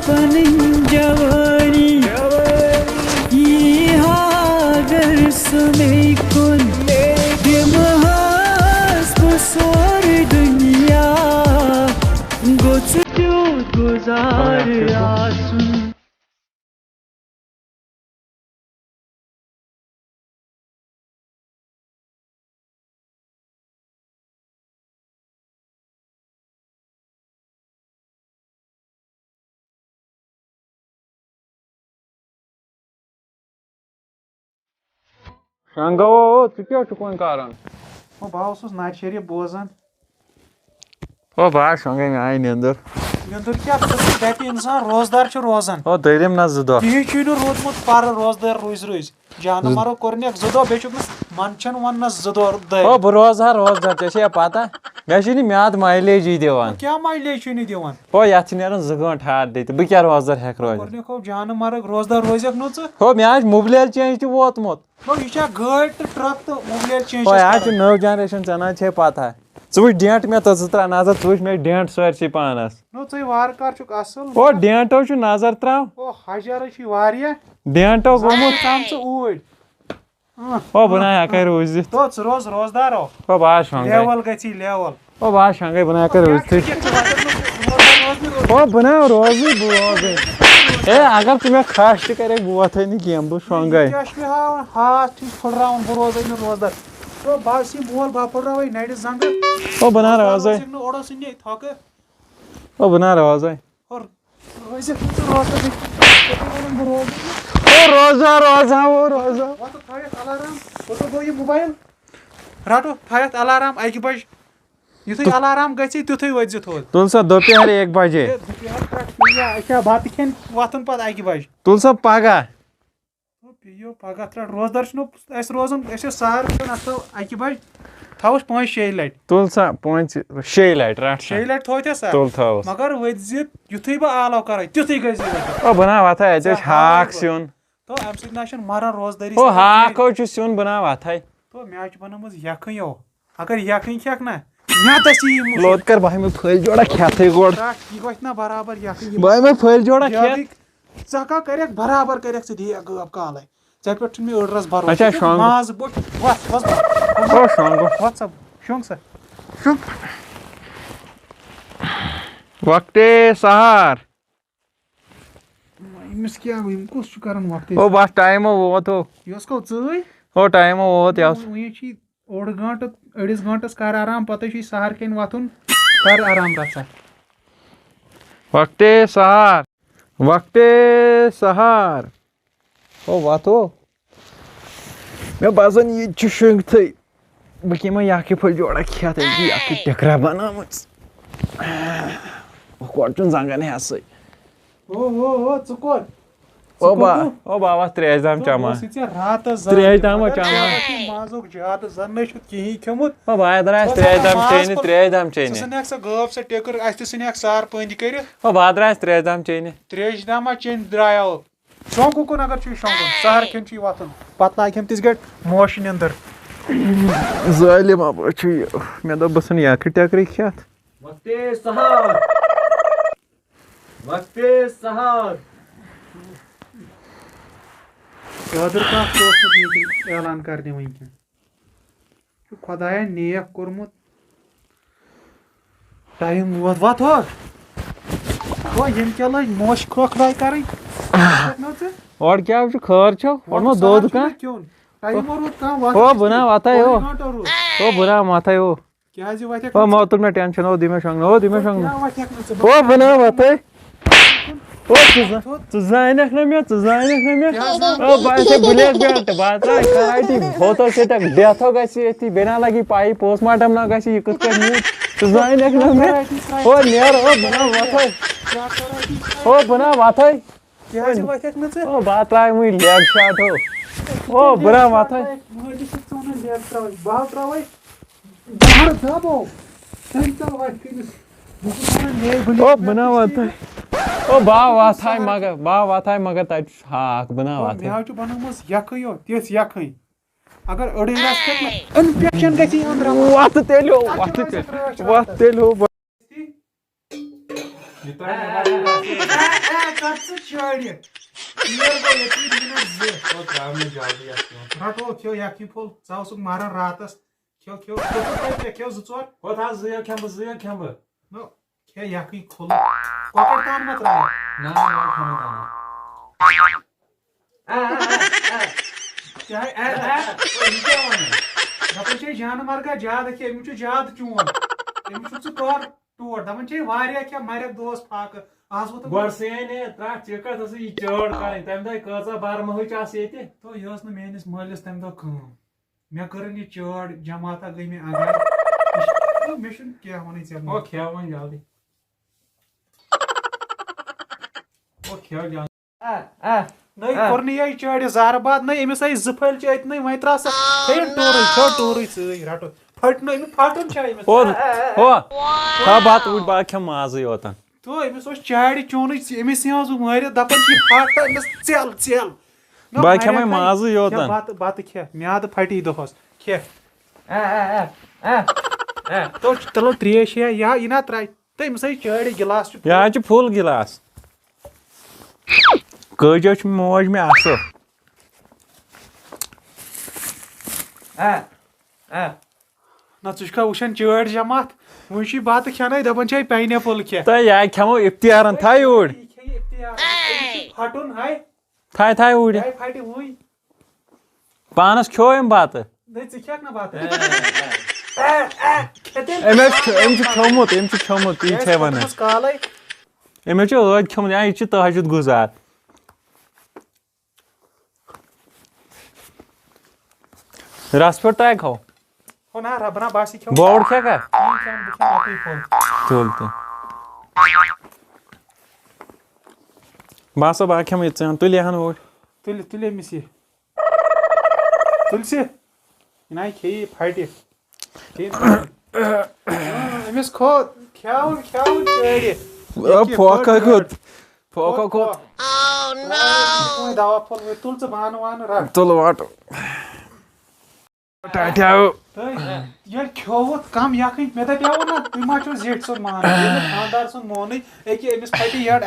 पनिन जवानी ये हागर सुने कुन दिमहास बसोर दुनिया गोचुट्यो गुजार आसुन Şanga tutuyor çukun karan. O bağımsız naçeri bozan. O bağ şanga aynı yandır. Yandır ki belki insan rozdar şu rozan. O derim nasıl da. Kihçünü rozmut para rozdar roz. Canımaro kornek zodo beçuknus mançan vannas zodo day. O bu rozda çeşe pata. Meşini miad mileage divan. Kya mileage ni divan? O yatınların zıgın tar deydi. Bu kar rozlar hek roz. Kornek o canımaro rozdar rozyak nocu. O miad mobil change ti vot mot. No işe gart truck to mobil change. O ya ki new generation chana çe pata. Çuş dent me tazıtra nazar çuş me dent sörçi panas. No tey var karçuk asıl. O dento şu nazar trav. O hajar şi variya. Dento gomut. Tamsı uy. O buna yakar roz. Tots rozdar o. O bağ şanga. Level gachi level. O bağ şanga buna yakar roz. O buna rozi bu rozi. अगर तुम्हें खास करे बुआ थे नहीं किया हम शोंगाई Yaşlı ha tüy fırravan bu rozayını rozdar. O basi bol bapırravay neydi zangı. o bana rozay Orası ne takı. o bana rozay Or rozay rozay. o roza o roza Vato tayat alarm. Vato boyu mobil. Rato tayat alarm ayki baş. Yutuy alarm gachi tutuy vajı tol. तुलसा दोपहर 1 बजे Ya aşağı batiken vatın pat ayki baş. तुलसा पागा Piyo pagatra rozdar şunu es rozun eşe sahar şun asto ayki baş. Tavus 5-6 light. तुलसा 5-6 light रात 6 light thoyte sa. तुल थावस Magar vajı yutuy ba alav karay. Tutuy gachi. o bana vata है जो हाक सिउन To amsit naşın maran rozdari. o हाक o जो सिउन बना vata है To match बनमज yakın yo. Agar yakın kyak na. Ne tasi load कर भाई मैं फैल जोड़ा खाते गोड़ की गोट ना बराबर yakın. भाई मैं फैल जोड़ा खेत Zaka karyak barabar karyak se diye gab kalay. Zapet mi ordras baro. अच्छा शोंग Maz bot. Was. o Shunga WhatsApp. Şongsa. Şong. वक्ते सहार İmis ki abi kus şu karan vakti. o bas time वो तो Yosko tsuy. o time वो त्यास Uyechi odd घंट अड़िस घंटस कर आराम पता छी सहर केन वाथुन कर आराम रचा. वक्ते सहार o vato मैं बाजन ये चुशंग थे बकीमा याके फल जोड़ा किया था कि याके टकरा बना मच o क्वार्टन सांगाने असय O tsukor. o baba trezam chama Rahat trezam chama mazuk jihad zanne şu ki kemut. o baadras trezam cheni Sınaksa gab se tekur açtı sınak sar pöndi keri. o baadras trezam cheni Trej dama chen drayal. Şonku kun agar çu şonkun. Sahar ken çu vatın. Patla kem tizget motion अंदर. zalim abi çu मैं तो बसन याके टकरी किया वक्ते सहार Yadır ka dostluk meeting elan karne वहीं Şu Xodaya neyak kormut. Time vat हो. O yem kelay moş kokray karın. और क्या है खर छो और मैं दो दुकान Time और काम vat. o buna vata है o buna mata है o क्या जी वाटे o मैं तुम्हें टेंशन हो दिमे शंग क्या वाटे o buna vata है o तुझाइनक न मैं o बासे ब्लैक बेल्ट बात रा कराइटी फोटो से तक डेथ हो गई थी बिना लगी पाई पोस्टमार्टम ना गई कुछ कर नहीं तुझाइनक न मैं o near o buna vata है क्या जी वाटे o बात रा मुई लेग शॉट हो o buna vata है मोदी से सोना लेग ट्रावल बाहर ट्रावल बाहर जाबो सेंटर वाट o buna vata है o baa vata मगर तट हाक बना vata है जो बनमस yakı yo tes yakı agar öde ras tek infection gasi andra what telo cut सा चढ़ रटो खो यखी फुल चाव सुख मारन रातस खो खो खो जोर खे यखी फुल कॉकर तान मत रहा दपन जान मरगा ज्यादा खे अमिस ज्यादा चून अमिस कर टोट दपन क्या मरक दोस फाक आज वो तो यह मेनिस मालिस तम दह कम मे कर चढ़ जमाता गई मे अगर मे क्या वन नहीं कोर ये चढ़ जार बाद नहीं अमिस आई जफल अत नहीं वह त्रा टोर रटो फट फटन तो अमिस चाड़ चून अमिस मार दपान फट चल चल बत खे म्याद फटी दोहस खे तो चलो त्रेश या यह ना त्रा तो अमिस चाड़ गिलास फुल गिलास कजो मोज में असल ना चा वुचान चाड़ जमात वह बत खेन दपान पाइनएप्पल खे तो यह खेमो इफ्तियार था ऊर फटन हाय था ऊर फट वही पानस खो अम बत नहीं खेक ना बत खोमुत यह वन काल अमें द खोमुत यह तहजुद गुजार रस पे तय खो हो ना रबना बासी खो बोर्ड क्या का तुल बस बा खेम तुल हन ओर तुल अमिस तुल से ना खे फट अमिस खो ख्यावन फोक दवा फल तुल बान वान रख तुल वाट ये खोवत कम यखन मे दपाव ना तुम मा जेठ सुन मान खानदार सुन मोन अमिस फट यड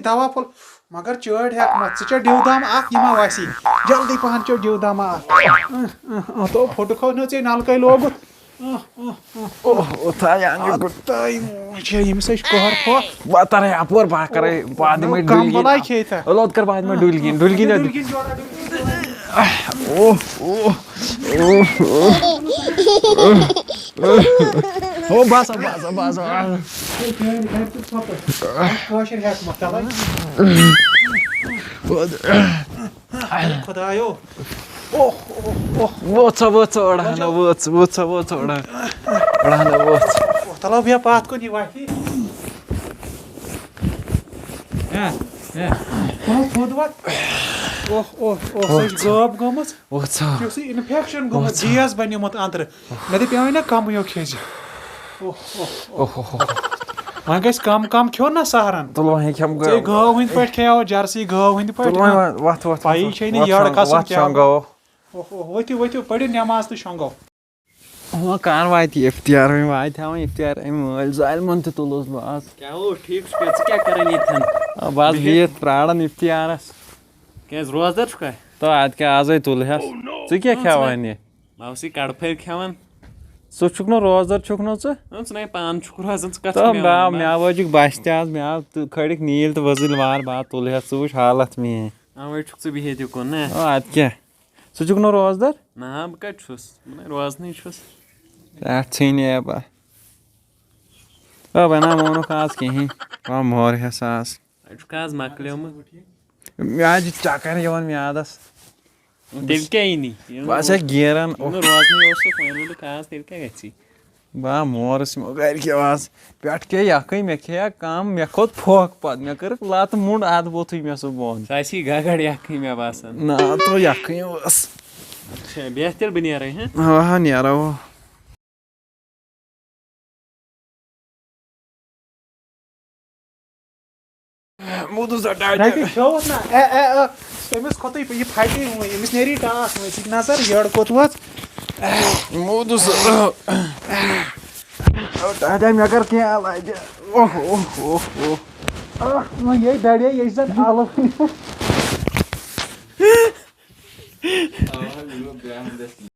दवा फल मगर चढ़ हेक मत चा डिवदाम यमा वासी जल्दी पहन चो डिवदाम तो फोटो खो चे नलक लोगुत यमिस कहर खो कम्बल खे खुदायो तलो भैया पात को नहीं वाही गब गमत इन्फेक्शन गमत जीएस बनियोमत अंदर मे दपाव ना कम खेज वह गस कम कम खो ना सहरन गौ हंद पे खेव जर्सी गौ हंद पे पाई यड़ खसन वतु वतु पड़ो नमाज तो शंगो कान वात इफ्तियार इफ्तियार मल जालमन तो तुलस बस क्या हो ठीक क्या करन इथन बस बिहत प्राणन इफ्तियारस क्या रोजदर का तो आज क्या आज तुल हस क्या खेवान ये मौसी कड़फर खेवन छुक न रोजदर छुक न नहीं पान छुक रोजन तो मे वजुक बस तज मे खड़िक नील तो वजिल वार बात तुल हस वुच हालत मे अवे छुक बिहित युकुन ना आज क्या छुक न रोजदर ना बह कत रोजन छे बा बना मोनुक आज कहीं मोर हस आज मकलियोम आज चक्कर यवन म्यादस तेल क्या बस गेरन रोजन बा मोरस गर आज पे क्या यक मे खे कम मे खोत फोक पत मे कर लत मुंड अद बोथ मे सो बोन गगड़ यक मे बासान ना तो यक बेहतर बह नेरे नेरो موٗدُس ہا ڈاڈِ رَٹہِ کھیوٚوُتھ نا أمِس کھوٚتُے یہِ پھٹہِ أمِس نیری ٹاس ؤسِتھ نظر یٔڑ کوٚت موٗدُس ڈاڈا مےٚ کر کینٛہہ علاجہِ یے دَڑے یے چھِ زَن اَلہٕ